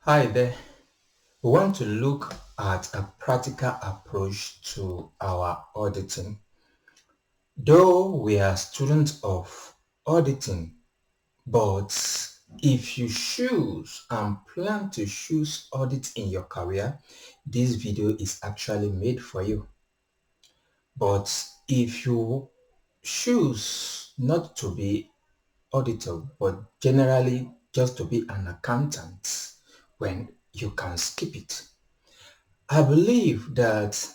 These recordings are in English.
Hi there. We want to look at a practical approach to our auditing. Though we are students of auditing, but if you choose and plan to choose audit in your career, this video is actually made for you. But if you choose not to be auditor, but generally just to be an accountant, when you can skip it. I believe that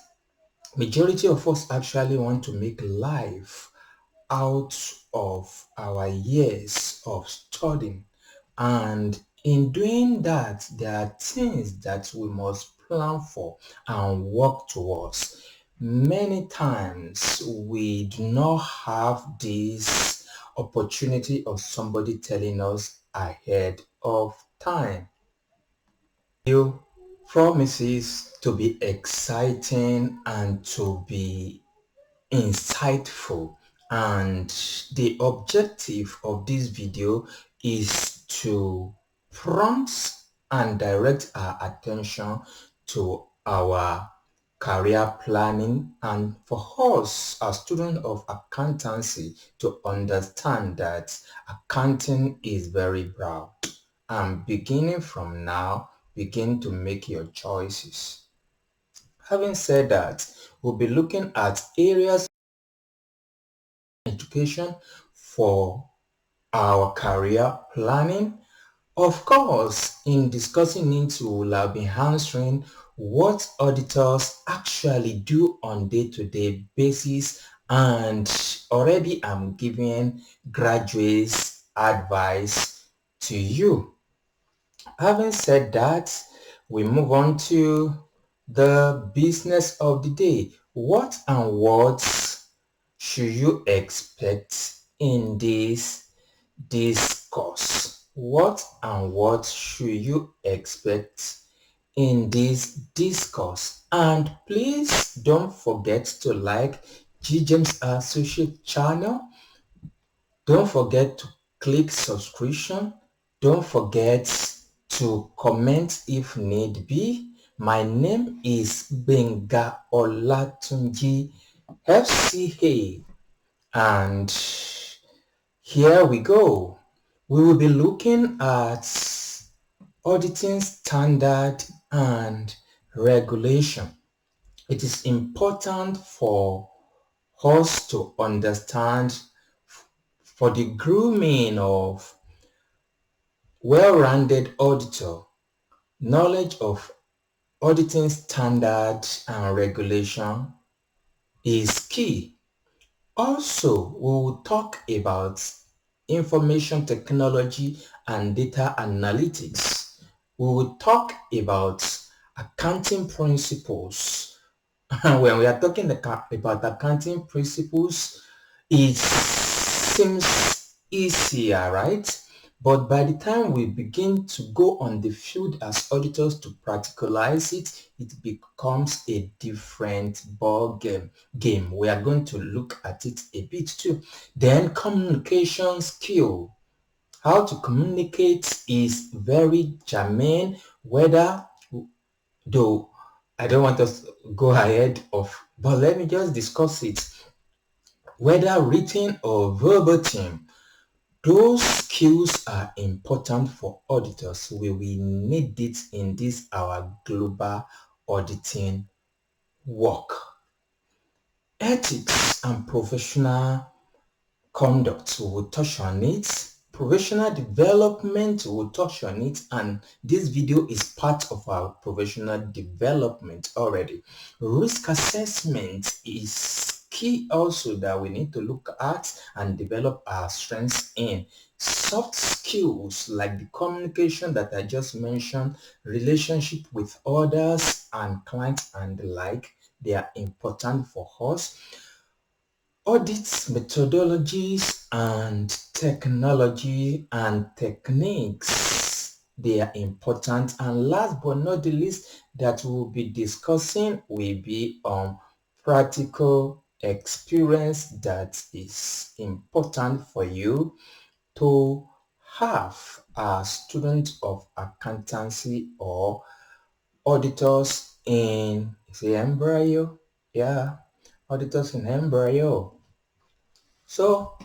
majority of us actually want to make life out of our years of studying, and in doing that there are things that we must plan for and work towards. Many times we do not have this opportunity of somebody telling us ahead of time. You promises to be exciting and to be insightful, and the objective of this video is to prompt and direct our attention to our career planning, and for us as students of accountancy to understand that accounting is very broad, and beginning from now begin to make your choices. Having said that, we'll be looking at areas of education for our career planning. Of course, in discussing it, we will have been answering what auditors actually do on day-to-day basis, and already I'm giving graduates advice to you. Having said that, we move on to the business of the day. What and what should you expect in this discourse? What and what should you expect in this discourse? And please don't forget to like GJAMES Associate channel. Don't forget to click subscription. Don't forget to comment if need be. My name is Gbenga Olatunji, FCA, and here we go. We will be looking at auditing standard and regulation. It is important for us to understand for the grooming of well-rounded auditor, knowledge of auditing standard and regulation is key. Also, we will talk about information technology and data analytics. We will talk about accounting principles. When we are talking about accounting principles, it seems easier, right? But by the time we begin to go on the field as auditors to practicalize it, it becomes a different ball game. We are going to look at it a bit too. Then communication skill. How to communicate is very germane, whether, though I don't want us to go ahead of, but let me just discuss it. Whether written or verbatim, those skills are important for auditors. We will need it in this our global auditing work. Ethics and professional conduct, we will touch on it. Professional development, we will touch on it, and this video is part of our professional development already. Risk assessment is key also that we need to look at and develop our strengths in. Soft skills like the communication that I just mentioned, relationship with others and clients and the like, they are important for us. Audits, methodologies and technology and techniques, they are important. And last but not the least that we'll be discussing will be on practical experience that is important for you to have are students of accountancy or auditors in, say, embryo. Yeah, auditors in embryo. So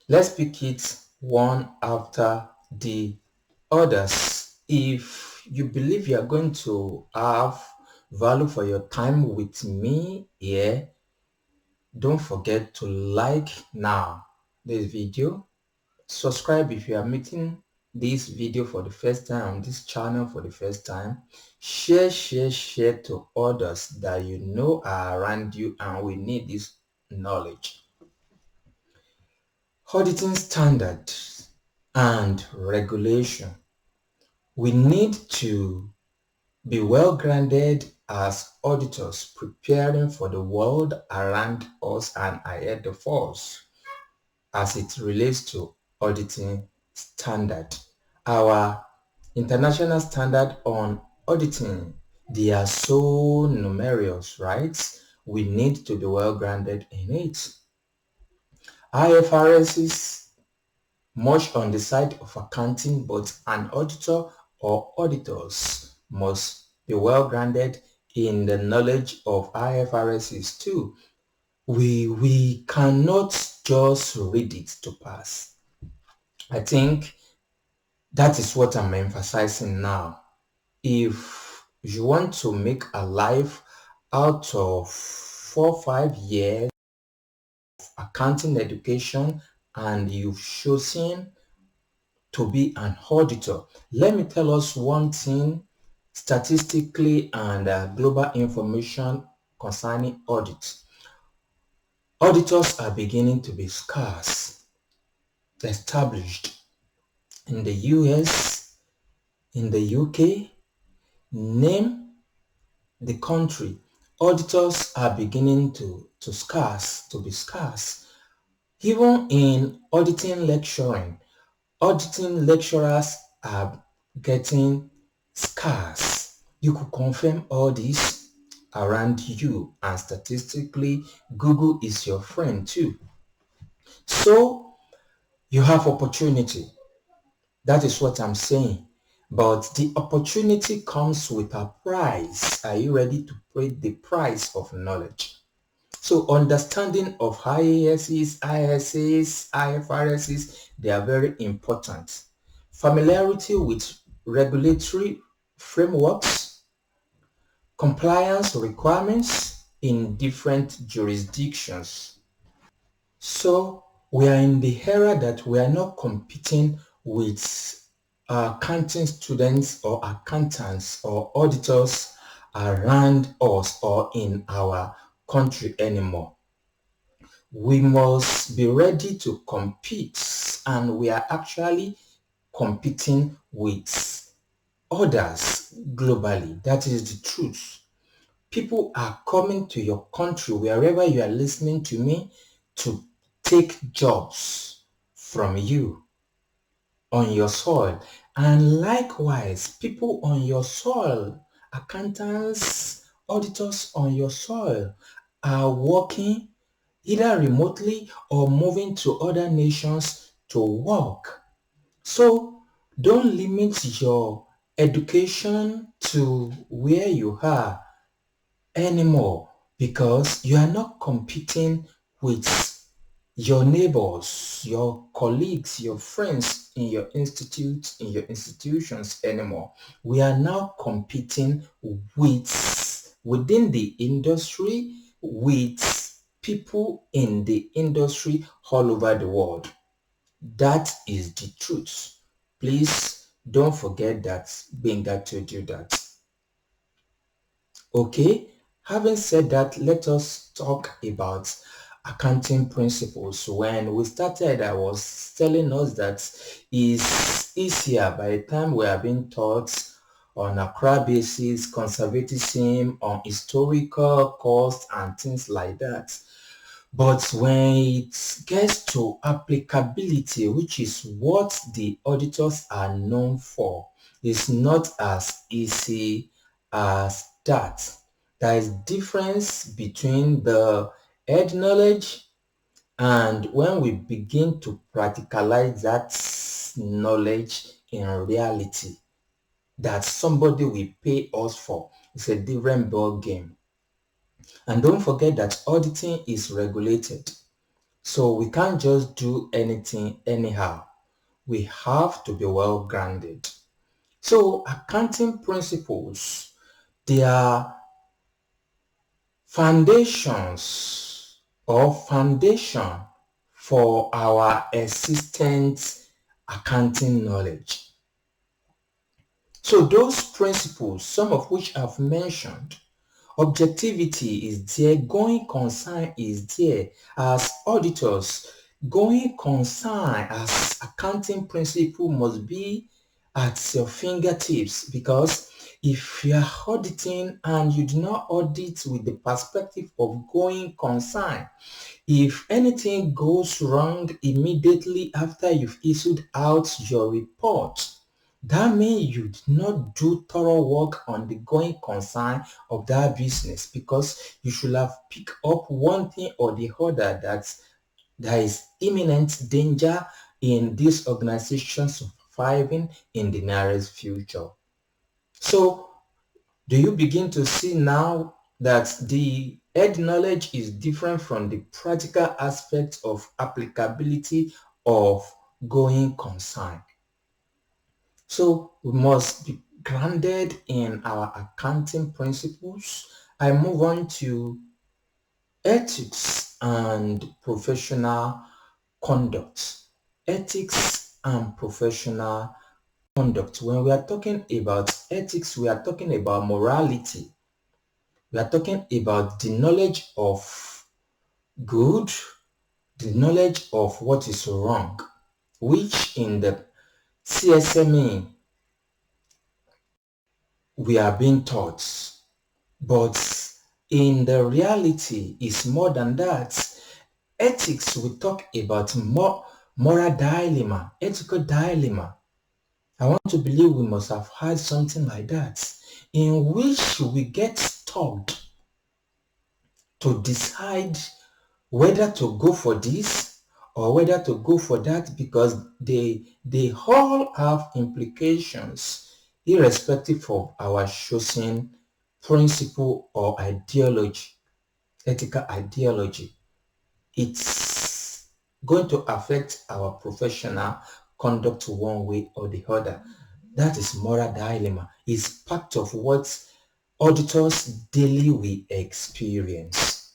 let's pick it one after the others. If you believe you are going to have value for your time with me here, don't forget to like now this video, subscribe if you are meeting this video for the first time, this channel for the first time, share to others that you know are around you and we need this knowledge. Auditing standards and regulation. We need to be well grounded as auditors preparing for the world around us and ahead of us as it relates to auditing standard. Our international standard on auditing, they are so numerous, right? We need to be well grounded in it. IFRS is much on the side of accounting, but an auditor or auditors must be well grounded in the knowledge of IFRS too. We cannot just read it to pass. I think that is what I'm emphasizing now. If you want to make a life out of 4 or 5 years accounting education and you've chosen to be an auditor, let me tell us one thing statistically and global information concerning audit. Auditors are beginning to be scarce, established in the US, in the UK, name the country. Auditors are beginning to be scarce. Even in auditing lecturing, auditing lecturers are getting scarce. You could confirm all this around you, and statistically, Google is your friend too. So you have opportunity. That is what I'm saying. But the opportunity comes with a price. Are you ready to pay the price of knowledge? So understanding of IASs, ISAs, IFRSs, they are very important. Familiarity with regulatory frameworks, compliance requirements in different jurisdictions. So we are in the era that we are not competing with accounting students or accountants or auditors around us or in our country anymore. We must be ready to compete, and we are actually competing with others globally. That is the truth. People are coming to your country, wherever you are listening to me, to take jobs from you on your soil. And likewise, people on your soil, accountants, auditors on your soil, are working either remotely or moving to other nations to work. So don't limit your education to where you are anymore, because you are not competing with your neighbors, your colleagues, your friends in your institute, in your institutions anymore. We are now competing within the industry, with people in the industry all over the world. That is the truth. Please don't forget that Gbenga told you that. Okay, having said that, let us talk about accounting principles. When we started, I was telling us that it's easier by the time we are being taught on a Accra basis, conservatism, on historical cost and things like that. But when it gets to applicability, which is what the auditors are known for, it's not as easy as that. There is difference between the head knowledge and when we begin to practicalize that knowledge in reality that somebody will pay us for. It's a different ball game. And don't forget that auditing is regulated. So we can't just do anything anyhow. We have to be well grounded. So accounting principles, they are foundations or foundation for our existent accounting knowledge. So those principles, some of which I've mentioned, objectivity is there, going concern is there. As auditors, going concern as accounting principle must be at your fingertips, because if you are auditing and you do not audit with the perspective of going concern, if anything goes wrong immediately after you've issued out your report, that means you did not do thorough work on the going concern of that business, because you should have picked up one thing or the other that there is imminent danger in this organization surviving in the nearest future. So do you begin to see now that the head knowledge is different from the practical aspect of applicability of going concern? So we must be grounded in our accounting principles. I move on to ethics and professional conduct. Ethics and professional conduct. When we are talking about ethics, we are talking about morality. We are talking about the knowledge of good, the knowledge of what is wrong, which in the CSME we are being taught. But in the reality is more than that. Ethics, we talk about moral dilemma, ethical dilemma. I want to believe we must have had something like that, in which we get stuck to decide whether to go for this or whether to go for that, because they all have implications irrespective of our chosen principle or ideology, ethical ideology. It's going to affect our professional conduct one way or the other. That is moral dilemma. It's part of what auditors daily we experience.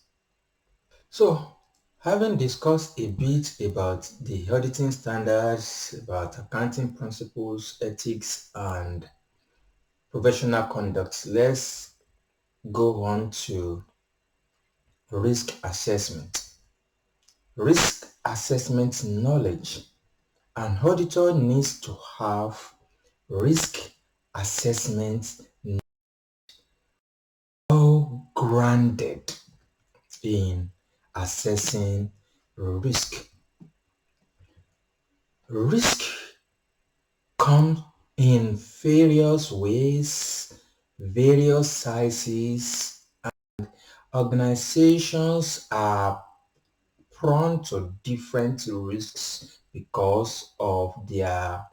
So, having discussed a bit about the auditing standards, about accounting principles, ethics, and professional conduct, let's go on to risk assessment. Risk assessment knowledge. An auditor needs to have risk assessment well grounded in assessing risk. Risk comes in various ways, various sizes. Organizations are prone to different risks because of their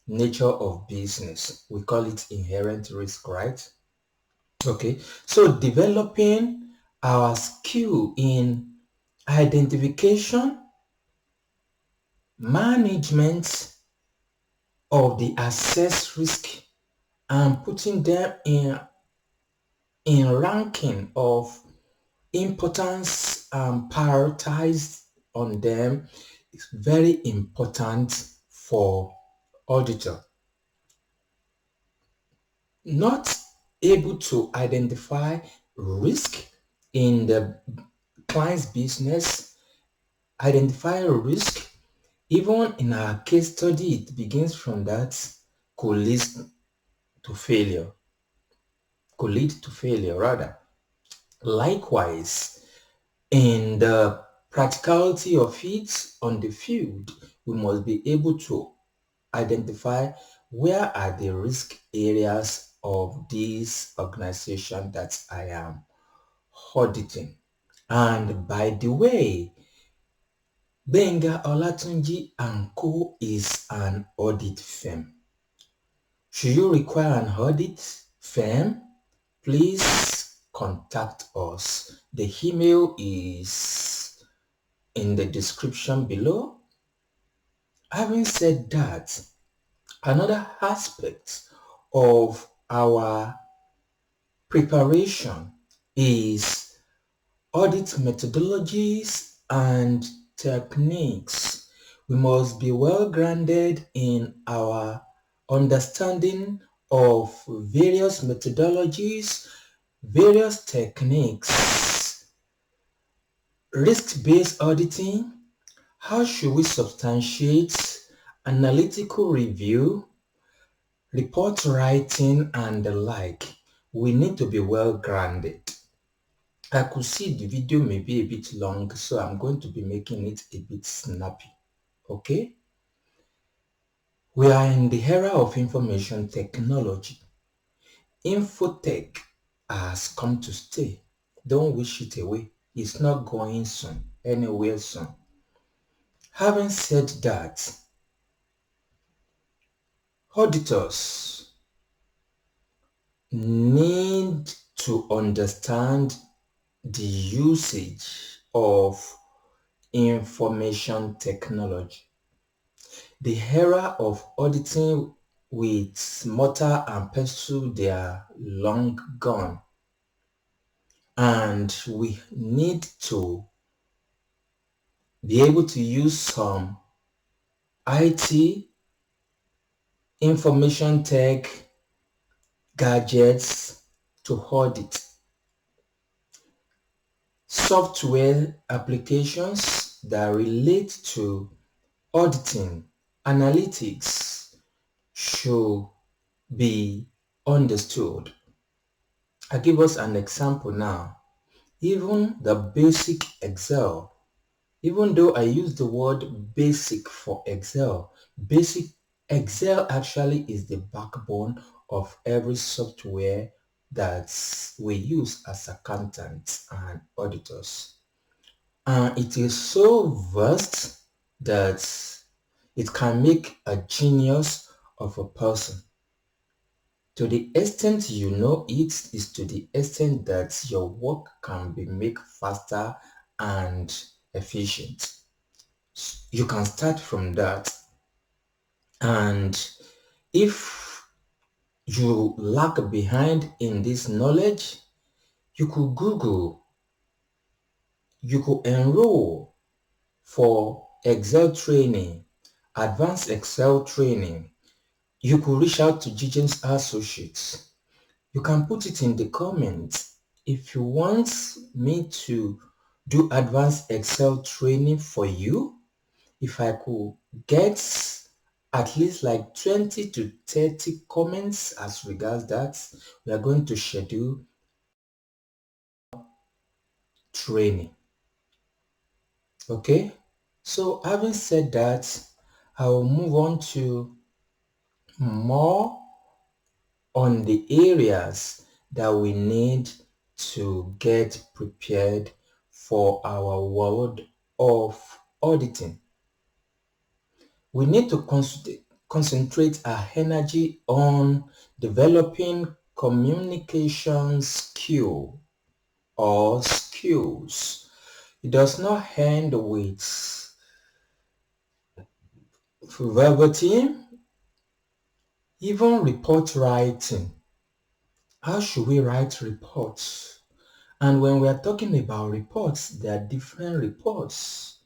nature of business. We call it inherent risk, right? Okay, so developing our skill in identification, management of the assessed risk, and putting them in ranking of importance and prioritize on them is very important for auditor. Not able to identify risk in the client's business, identify risk, even in our case study, it begins from that, could lead to failure, rather. Likewise, in the practicality of it on the field, we must be able to identify where are the risk areas of this organization that I am auditing. And by the way, Gbenga, Olatunji and Co is an audit firm. Should you require an audit firm? Please contact us. The email is in the description below. Having said that, another aspect of our preparation is audit methodologies and techniques. We must be well grounded in our understanding of various methodologies, various techniques, risk-based auditing, how should we substantiate, analytical review, report writing, and the like. We need to be well grounded. I could see the video may be a bit long, so I'm going to be making it a bit snappy. Okay? We are in the era of information technology. Infotech has come to stay. Don't wish it away. It's not going soon, anywhere soon. Having said that, auditors need to understand the usage of information technology. The era of auditing with mortar and pestle, they are long gone. And we need to be able to use some IT, information tech, gadgets to audit. Software applications that relate to auditing, analytics should be understood. I give us an example now. Even the basic Excel, even though I use the word basic for Excel, basic Excel actually is the backbone of every software that we use as accountants and auditors. And it is so vast that it can make a genius of a person. To the extent you know it is to the extent that your work can be made faster and efficient. You can start from that. And if you lag behind in this knowledge, you could Google, you could enroll for Excel training, advanced Excel training. You could reach out to GJAMES Associates. You can put it in the comments. If you want me to do advanced Excel training for you, if I could get at least like 20 to 30 comments as regards that, we are going to schedule training. Okay, so having said that, I will move on to more on the areas that we need to get prepared for our world of auditing. We need to concentrate our energy on developing communication skill or skills. It does not end with verbatim, even report writing. How should we write reports? And when we are talking about reports, there are different reports.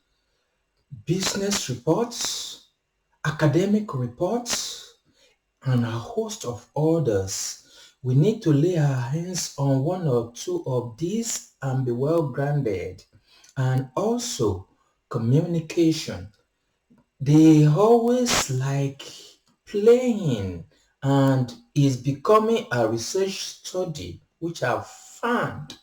Business reports, academic reports, and a host of others. We need to lay our hands on one or two of these and be well grounded. And also communication. They always like playing and is becoming a research study, which I've found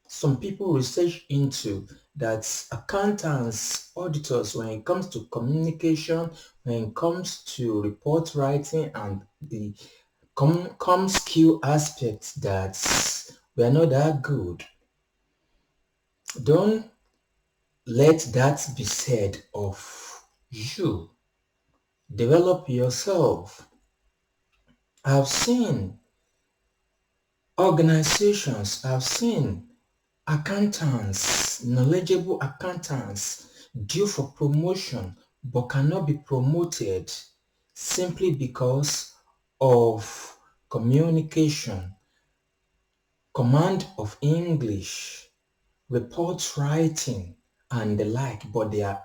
some people research into that accountants, auditors, when it comes to communication, when it comes to report writing and the com skill aspects, that we are not that good. Don't let that be said of you. Develop yourself. I've seen organizations, I've seen accountants, knowledgeable accountants due for promotion but cannot be promoted simply because of communication, command of English, reports writing, and the like, but they are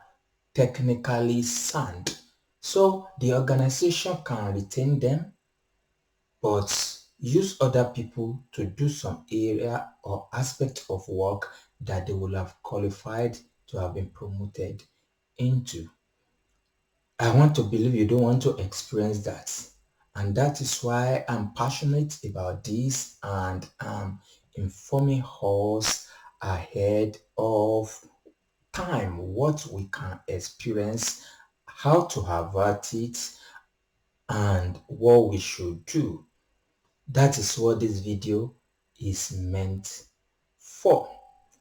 technically sound. So the organization can retain them but use other people to do some area or aspect of work that they will have qualified to have been promoted into. I want to believe you don't want to experience that. And that is why I'm passionate about this and I'm informing us ahead of time what we can experience, how to avert it, and what we should do. That is what this video is meant for.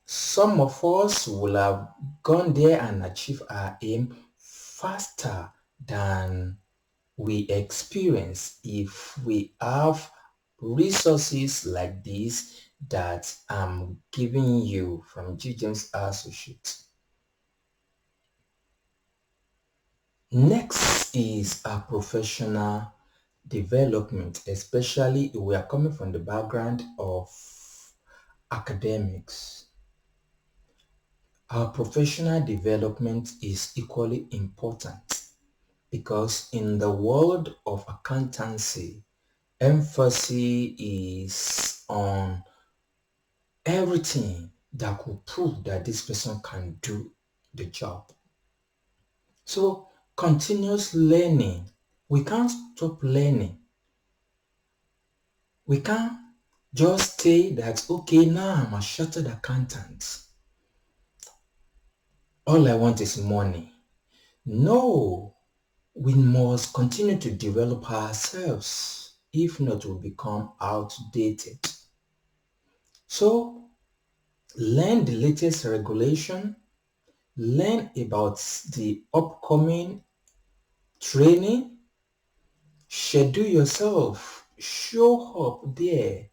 Some of us will have gone there and achieved our aim faster than we experience if we have resources like this that I'm giving you from GJAMES Associates. Next is our professional development, especially if we are coming from the background of academics. Our professional development is equally important because in the world of accountancy, emphasis is on everything that could prove that this person can do the job. So continuous learning, we can't stop learning. We can't just say that, okay, now I'm a chartered accountant. All I want is money. No, we must continue to develop ourselves. If not, we'll become outdated. So, learn the latest regulation, learn about the upcoming training, schedule yourself, show up there,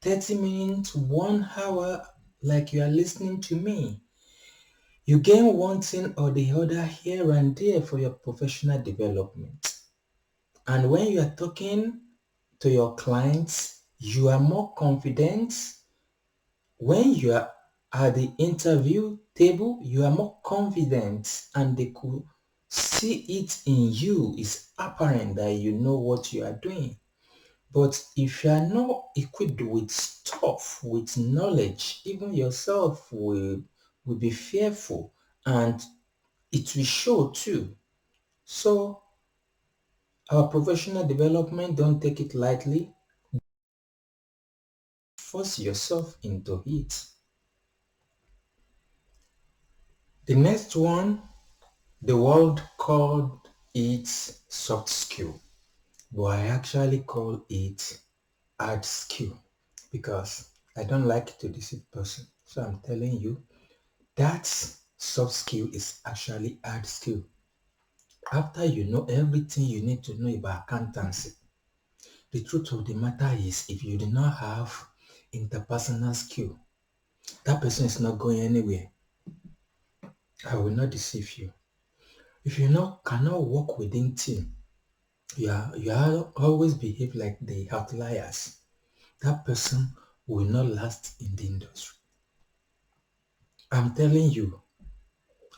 30 minutes, 1 hour, like you are listening to me. You gain one thing or the other here and there for your professional development. And when you are talking to your clients, you are more confident. When you are at the interview table, you are more confident and they could see it in you. It's apparent that you know what you are doing. But if you are not equipped with stuff, with knowledge, even yourself will be fearful and it will show too. So our professional development, don't take it lightly. Force yourself into it. The next one, the world called it soft skill, but I actually call it hard skill because I don't like to deceive person. So I'm telling you that soft skill is actually hard skill. After you know everything you need to know about accountancy, the truth of the matter is if you do not have interpersonal skill, that person is not going anywhere. I will not deceive you. If you cannot work within team, you always behave like the outliers. That person will not last in the industry. I'm telling you,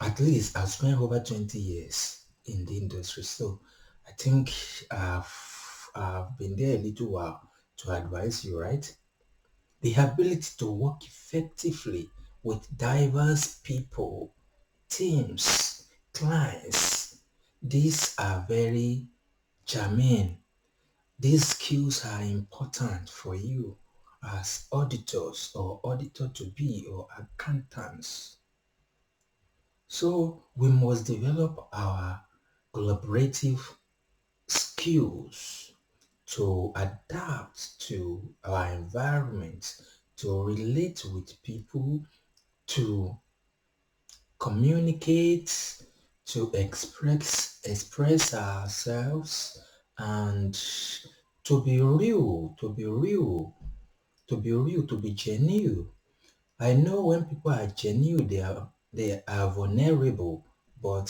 at least I've spent over 20 years in the industry, so I think I've been there a little while to advise you, right? The ability to work effectively with diverse people, teams, clients, these are very germane. These skills are important for you as auditors or auditor-to-be or accountants. So we must develop our collaborative skills to adapt to our environment, to relate with people, to communicate, to express ourselves, and to be real, to be genuine. I know when people are genuine, they are vulnerable, but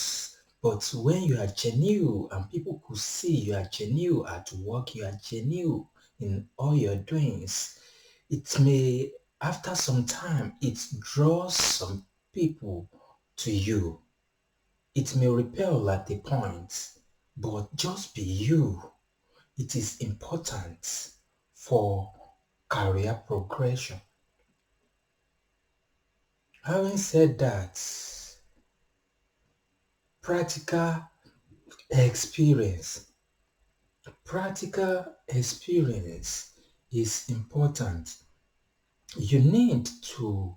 when you are genuine and people could see you are genuine at work, you are genuine in all your doings, it may, after some time, it draws some people to you. It may repel at a point, but just be you. It is important for career progression. Having said that, practical experience. Practical experience is important. You need to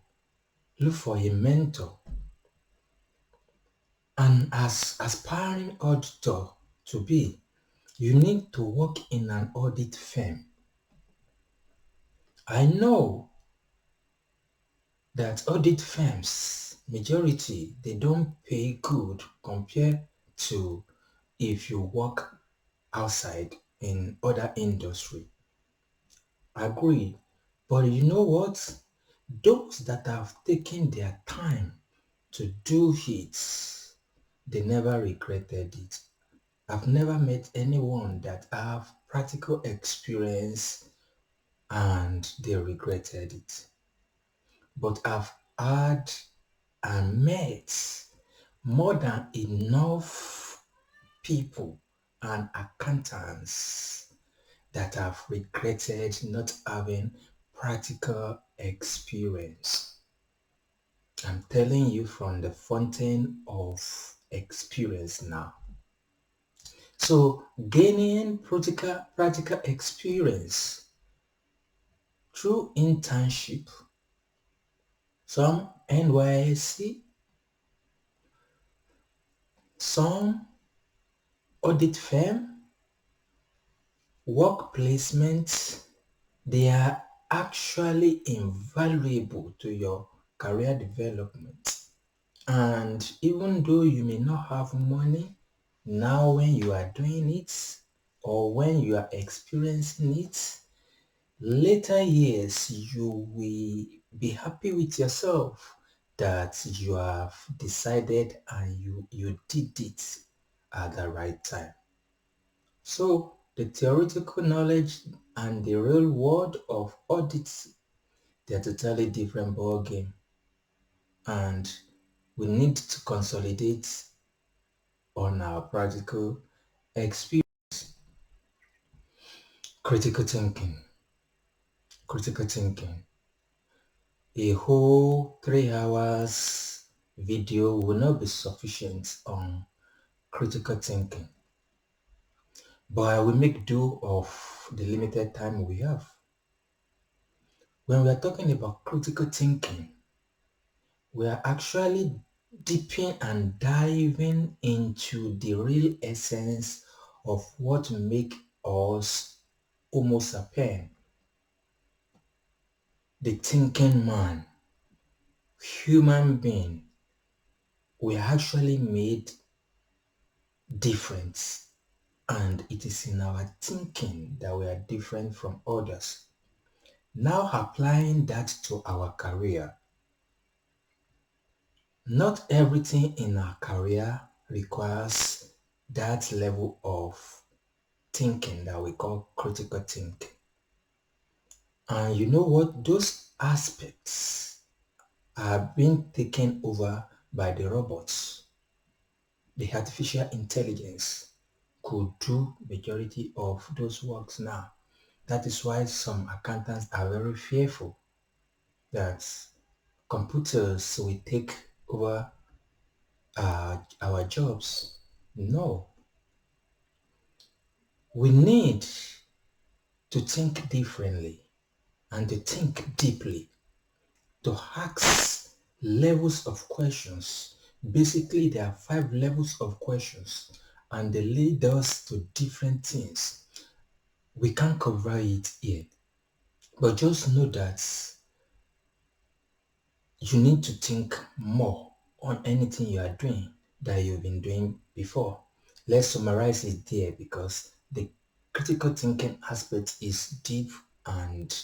look for a mentor. And as aspiring auditor to be, you need to work in an audit firm. I know that audit firms, majority, they don't pay good compared to if you work outside in other industry. Agree. But you know what? Those that have taken their time to do it, they never regretted it. I've never met anyone that have practical experience and they regretted it. But I've had and met more than enough people and accountants that have regretted not having practical experience. I'm telling you from the fountain of experience now. So gaining practical experience through internship, some NYSC, some audit firm, work placement, they are actually invaluable to your career development. And even though you may not have money now when you are doing it or when you are experiencing it, later years you will be happy with yourself that you have decided and you did it at the right time. So the theoretical knowledge and the real world of audits, they're totally different ball game, and we need to consolidate on our practical experience. Critical thinking. Critical thinking. A whole 3 hours video will not be sufficient on critical thinking, but I will make do of the limited time we have. When we are talking about critical thinking, we are actually dipping and diving into the real essence of what make us Homo sapien, the thinking man, human being. We are actually made different, and it is in our thinking that we are different from others. Now applying that to our career. Not everything in our career requires that level of thinking that we call critical thinking. And you know what? Those aspects are being taken over by the robots. The artificial intelligence could do majority of those works now. That is why some accountants are very fearful that computers will take over our jobs. No, we need to think differently and to think deeply, to ask levels of questions. Basically, there are 5 levels of questions and they lead us to different things. We can't cover it here, but just know that you need to think more on anything you are doing that you've been doing before. Let's summarize it there because critical thinking aspect is deep and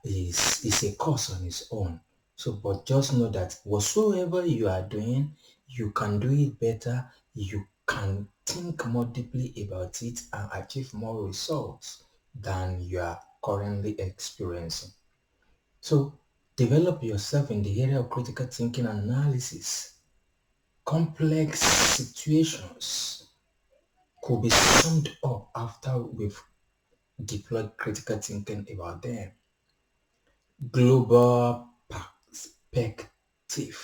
is a course on its own. So, but just know that whatsoever you are doing, you can do it better. You can think more deeply about it and achieve more results than you are currently experiencing. So, develop yourself in the area of critical thinking and analysis. Complex situations could be summed up after we've deployed critical thinking about them. Global perspective.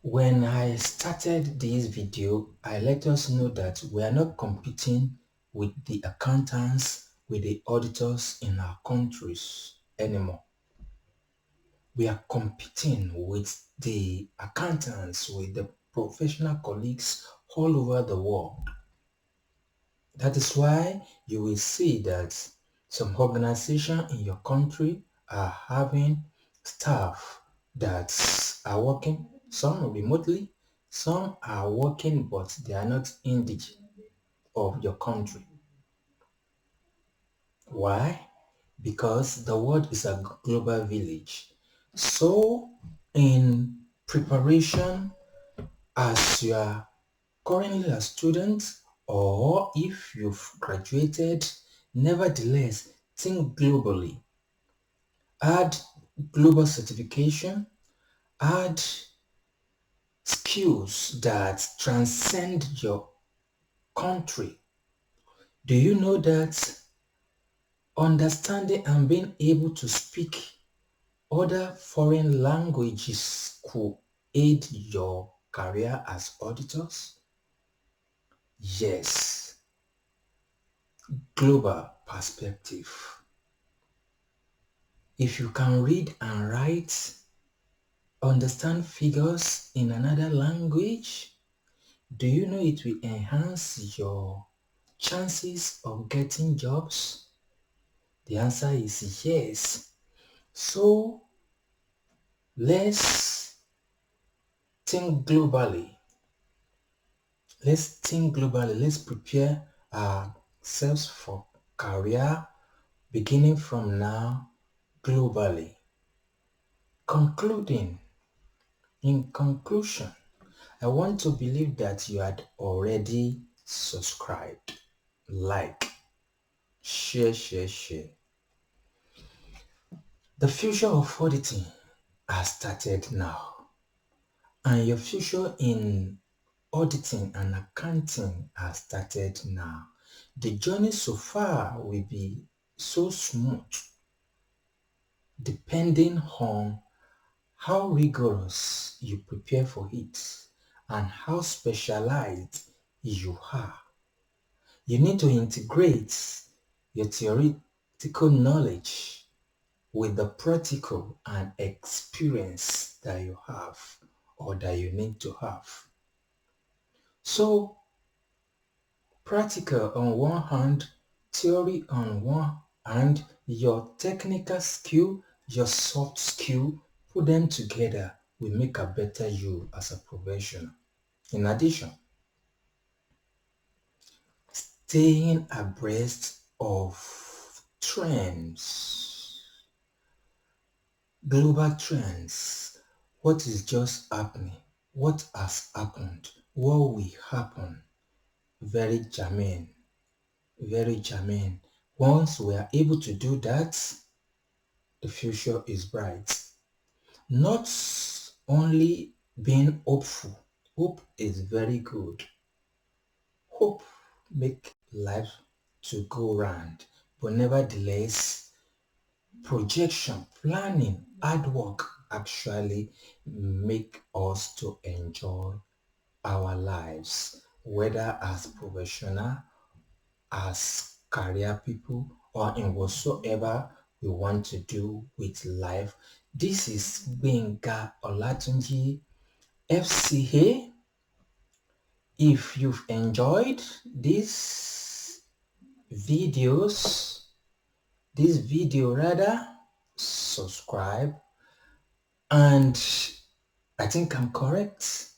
When I started this video, I let us know that we are not competing with the accountants, with the auditors in our countries anymore. We are competing with the accountants, with the professional colleagues all over the world. That is why you will see that some organizations in your country are having staff that are working, some remotely, some are working but they are not indigenous of your country. Why? Because the world is a global village. So in preparation, as you are currently a student or if you've graduated, nevertheless, think globally. Add global certification, add skills that transcend your country. Do you know that understanding and being able to speak other foreign languages could aid your career as auditors? Yes, global perspective. If you can read and write, understand figures in another language, do you know it will enhance your chances of getting jobs? The answer is yes. So let's think globally. Let's think globally. Let's prepare ourselves for career beginning from now globally. Concluding, in conclusion, I want to believe that you had already subscribed, like, share. The future of auditing has started now, and your future in auditing and accounting has started now. The journey so far will be so smooth depending on how rigorous you prepare for it and how specialized you are. You need to integrate your theoretical knowledge with the practical and experience that you have or that you need to have. So, practical on one hand, theory on one hand, your technical skill, your soft skill, put them together will make a better you as a professional. In addition, staying abreast of trends, global trends, what is just happening, what has happened, what will happen, very germane, very germane. Once we are able to do that, the future is bright. Not only being hopeful, hope is very good. Hope make life to go round, but nevertheless, projection, planning, hard work actually make us to enjoy our lives, whether as professional, as career people, or in whatsoever we want to do with life. This is Gbenga Olatunji, FCA. If you've enjoyed these videos, this video rather, subscribe. And I think I'm correct.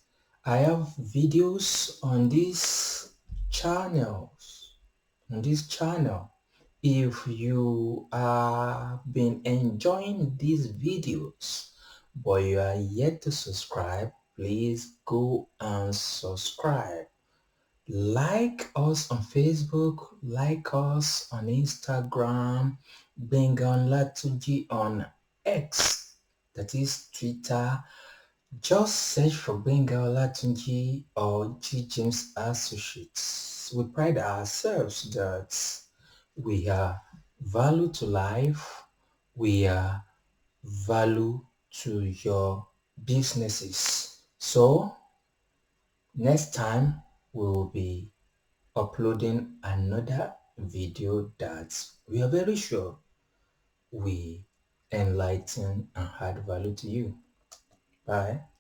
I have videos on these channels. on this channel. If you have been enjoying these videos but you are yet to subscribe, please go and subscribe. Like us on Facebook, like us on Instagram, Gbenga Olatunji on X, that is Twitter. Just search for Gbenga Olatunji or GJAMES Associates. We pride ourselves that we are value to life, we are value to your businesses. So next time we will be uploading another video that we are very sure we enlighten and add value to you. Bye.